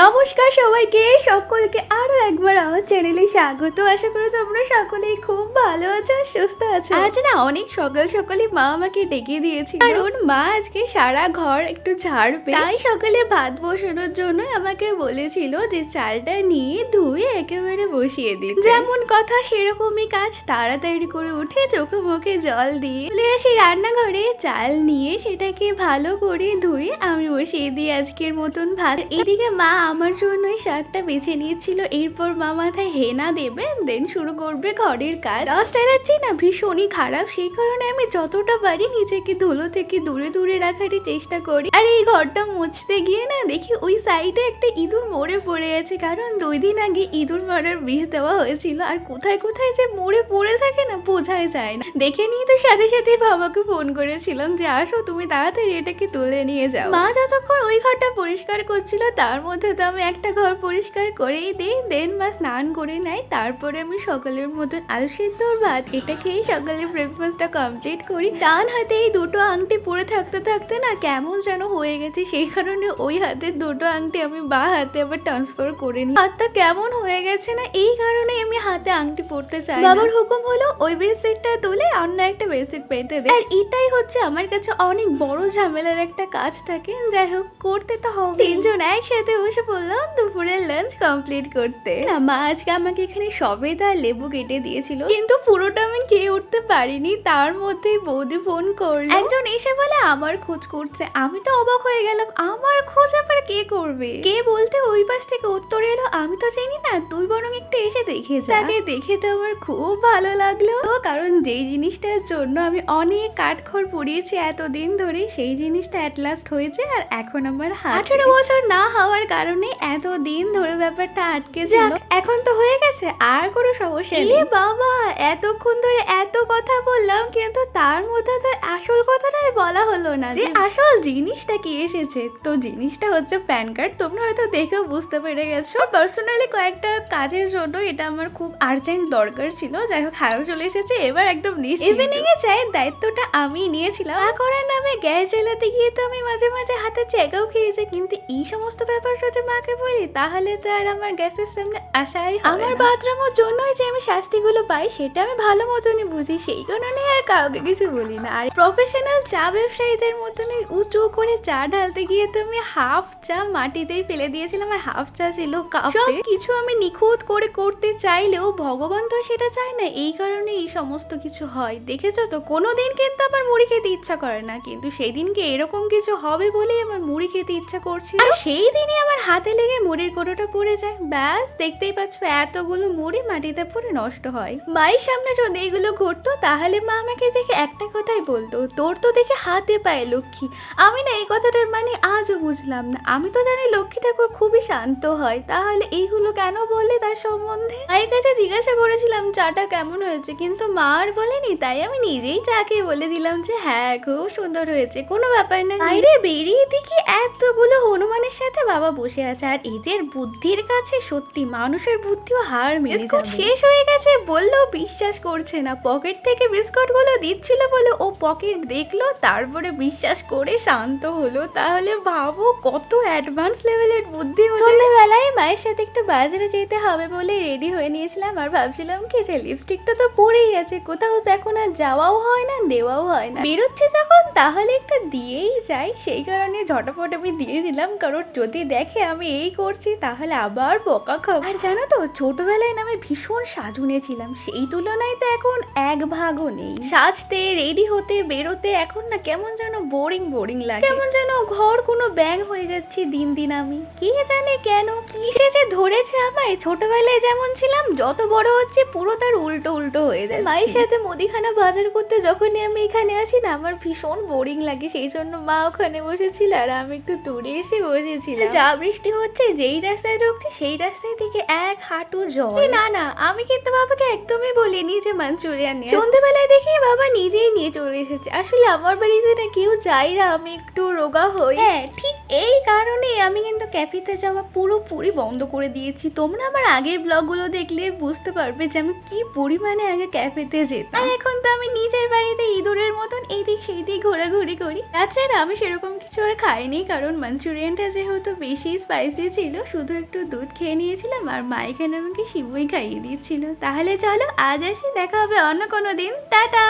নমস্কার সবাইকে, সকলকে আরো একবার আমার চ্যানেলে স্বাগত। আশা করি তোমরা সকলেই খুব ভালো আছো, সুস্থ আছো। আজ না অনেক সকাল সকালে মা আমাকে ডেকে দিয়েছিল, কারণ মা আজকে সারা ঘর একটু ঝাড়বে। তাই সকালে ভাত বসানোর জন্য আমাকে বলেছিল যে চালটা নিয়ে ধুয়ে একেবারে বসিয়ে দিতে। যেমন কথা সেরকমই কাজ। তাড়াতাড়ি করে উঠে চোখে মুখে জল দিয়ে চলে আসি রান্নাঘরে। চাল নিয়ে সেটাকে ভালো করে ধুয়ে আমি বসিয়ে দিই আজকের মতন ভাত। এদিকে মা আমার জন্যই শাকটা বেছে নিয়েছিল। এরপর মা মাথায় হেনা দেবে, দেন শুরু করবে ঘরের কাজ। ডাস্ট অ্যালার্জি না ভীষণই খারাপ, সেই কারণে আমি যতটা পারি নিজেকে ধুলো থেকে দূরে দূরে রাখারই চেষ্টা করি। আর এই ঘরটা মুছতে গিয়ে না দেখি ওই সাইডে একটা ইঁদুর মরে পড়ে আছে, কারণ 2 দিন আগে ইঁদুর মারার বিষ দেওয়া হয়েছিল। আর কোথায় কোথায় যে মরে পড়ে থাকে না বোঝাই যায় না। দেখে নিয়ে তো সাথে সাথে বাবাকে ফোন করেছিলাম যে আসো তুমি তাড়াতাড়ি এটাকে তুলে নিয়ে যাও। মা যতক্ষণ ওই ঘরটা পরিষ্কার করছিল তার মধ্যে তো আমি একটা ঘর পরিষ্কার করেই দিই। দেন মা স্নান করে নেয়, তারপরে আমি সকালের মতন আলু সিদ্ধ ভাত এটা খেয়ে সকালে ব্রেকফাস্টটা কমপ্লিট করি। ডান হাতে এই 2টো আংটি পরে থাকতে থাকতে না কেমন যেন হয়ে গেছে, সেই কারণে ওই হাতের 2টো আংটি আমি বা হাতে আবার ট্রান্সফার করে নিই। হাতটা কেমন হয়ে গেছে না, এই কারণে আমি হাতে আংটি পরতে চাই। বাবার হুকুম হলো ওই বেডশিটটা তুলে অন্য একটা বেডশিট পেতে দে। আর এটাই হচ্ছে আমার কাছে অনেক বড় ঝামেলার একটা কাজ থাকে। যাই হোক করতে তো হবে। 3 জন একসাথে বসে পড়লাম দুপুরের লাঞ্চ কমপ্লিট করতে। না মা আজকে আমাকে এখানে সবেদা লেবু কেটে দিয়েছিল, কিন্তু পুরোটা আমি খেয়ে উঠতে পারিনি। তার মধ্যেই বৌদি ফোন করলো, একজন এসে বলে আমার খোঁজ করছে। আমি তো অবাক হয়ে গেলাম, আমার খোঁজ আবার কে করবে? কে বলতে ওই পাশ থেকে উত্তর এলো, আমি তো চিনি না, তুই বরং একটু এসে দেখে যা। তাকে দেখে তো আমার খুব ভালো লাগলো, কারণ যেই জিনিসটার জন্য আমি অনেক কাঠখড় পুড়িয়েছি এতদিন ধরে, সেই জিনিসটা অ্যাট লাস্ট হয়েছে। আর এখন আমার 18 বছর না হওয়ার কারণে এতদিন ধরে ব্যাপারটা আটকে ছিল, এখন তো হয়ে গেছে, আর কোনো সমস্যা নেই। বাবা এতক্ষণ ধরে এত কথা বললাম, কিন্তু তার মধ্যে তো আসল কথাটাই বলা হলো না, যে আসল জিনিসটা কি এসেছে। তো জিনিসটা হচ্ছে প্যান কার্ড। তোমরা হয়তো দেখেও বুঝতে পেরে গেছো। পার্সোনালি কয়েকটা কাজের জন্য এটা আমার খুব আর্জেন্ট দরকার ছিল। যাই হোক হারও চলে এসেছে, এবার একদম ইভিনিং এ চায়ের দায়িত্বটা আমি নিয়েছিলাম। করার নামে গ্যাস জ্বালাতে গিয়ে তো আমি মাঝে মাঝে হাতে চেকাও খেয়েছি, কিন্তু এই সমস্ত ব্যাপার যদি মাকে বলি তাহলে তো আর আমার গ্যাসের সামনে আসাই হবে না। আমার বাথরুমের জন্যই যে আমি শাস্তিগুলো পাই সেটা আমি ভালো মতনই বুঝি, সেই কারণে আর কাউকে কিছু বলি না। আর প্রফেশনাল চা ব্যবসায়ীদের মতনই উঁচু করে চা ঢালতে গিয়ে তো আমি হাফ চা মাটিতেই ফেলে দিয়েছিলাম, আর হাফ চা ছিল কাপে। সব কিছু আমি নিখুঁত করে করতে চাইলেও ভগবান তো সেটা চায় না, এই কারণে এই সমস্ত কিছু হয়। দেখেছো তো কোনোদিন কিন্তু আমার মুড়ি খেতে ইচ্ছা করে না, কিন্তু সেই দিনকে এরকম কিছু হবে বলেই আমার মুড়ি খেতে ইচ্ছা করছে। আর সেই দিনই আমার হাতে লেগে মুড়ির কোটোটা পড়ে যায়। ব্যাস দেখতেই পাচ্ছ এতগুলো মুড়ি মাটিতে পড়ে নষ্ট হয়। মায়ের সামনে যদি এগুলো ঘটতো তাহলে মা আমাকে দেখে একটা কথাই বলতো, তোর তো দেখে হাতে পায়ে লক্ষ্মী। আমি না এই কথাটার মানে আজও বুঝলাম না। আমি তো জানি লক্ষ্মী ঠাকুর খুবই শান্ত হয়, তাহলে এইগুলো কেন বলে তার সম্বন্ধে। মায়ের কাছে জিজ্ঞাসা করেছিলাম চাটা কেমন হয়েছে, কিন্তু মা আর বলেনি। তাই আমি নিজেই চা খেয়ে বলে দিলাম যে হ্যাঁ খুব সুন্দর হয়েছে, কোনো ব্যাপার না। বাইরে বেরিয়ে দেখি এতগুলো হনুমানের সাথে বাবা বসে আছে, আর এদের বুদ্ধির কাছে সত্যি মানুষের বুদ্ধিও হার মেনে যাবে। শেষ হয়ে গেছে বললেও বিশ্বাস করছে না। পকেট থেকে বিস্কুট গুলো দিচ্ছিল বলে ও পকেট দেখলো, তারপরে বিশ্বাস করে শান্ত হলো। তাহলে ভাবো কত অ্যাডভান্স লেভেলের বুদ্ধি। সন্ধ্যেবেলায় মায়ের সাথে একটু বাজারে যেতে হবে বলে রেডি হয়ে নিয়েছিলাম, আর ভাবছিলাম কি যে লিপস্টিকটা তো পরেই আছে, কোথাও তো এখন আর যাওয়াও হয় না দেওয়াও হয় না, বেরোচ্ছে যখন তাহলে একটু দিয়েই যাই। সেই কারণে ঝটাফট আমি দিয়ে দিলাম, কারণ যদি দেখে আমি এই করছি তাহলে আবার বকা খাবো। আর জানো তো ছোটবেলায় না আমি ভীষণ সাজুনে ছিলাম, সেই তুলনায় তো এখন এক ভাগও নেই। সাজতে রেডি হতে বেরোতে এখন না কেমন যেন বোরিং বোরিং লাগে, কেমন যেন ঘর কোনো ব্যাং হয়ে যাচ্ছে দিন দিন। আমি কে জানে কেন কিসে যে ধরেছে আমায়। ছোটবেলায় যেমন ছিলাম, যত বড় হচ্ছে পুরো তার উল্টো উল্টো হয়ে যায়। মায়ের সাথে মুদিখানা বাজার করতে যখনই আমি এখানে আসি না আমার ভীষণ বোরিং লাগে, সেই জন্য মা ওখানে বসেছিল আর আমি একটু দূরে এসে বসেছিলাম। যা বৃষ্টি হচ্ছে, যেই রাস্তায় ঢুকছি সেই রাস্তায় থেকে এক হাঁটু জল। না না আমি কিন্তু বাবাকে একদমই বলিনি যে মাঞ্চুরিয়ান নিয়ে। সন্ধ্যেবেলায় দেখি বাবা নিজেই নিয়ে চলে এসেছে। আসলে আমার বাড়িতে না কেউ চাই না আমি একটু রোগা হই। হ্যাঁ ঠিক এই কারণে আমি কিন্তু ক্যাফেতে যাওয়া পুরোপুরি বন্ধ করে দিয়েছি। তোমরা আমার আগের ব্লগগুলো দেখলে বুঝতে পারবে যে আমি কি পরিমাণে আগে ক্যাফেতে যেতাম, আর এখন তো আমি নিজের বাড়িতে ইঁদুরের মতন এদিক সেদিক ঘোরাঘুরি করি। তাছাড়া আমি সেরকম কিছু আর খাইনি, কারণ মাঞ্চুরিয়ানটা যেহেতু বেশি স্পাইসি ছিল, শুধু একটু দুধ খেয়ে নিয়েছিলাম আর মা এখানে আমাকে শিবুই খাইয়ে দিচ্ছিল। তাহলে চলো আজ আসি, দেখা হবে অন্য কোনো দিন, টাটা।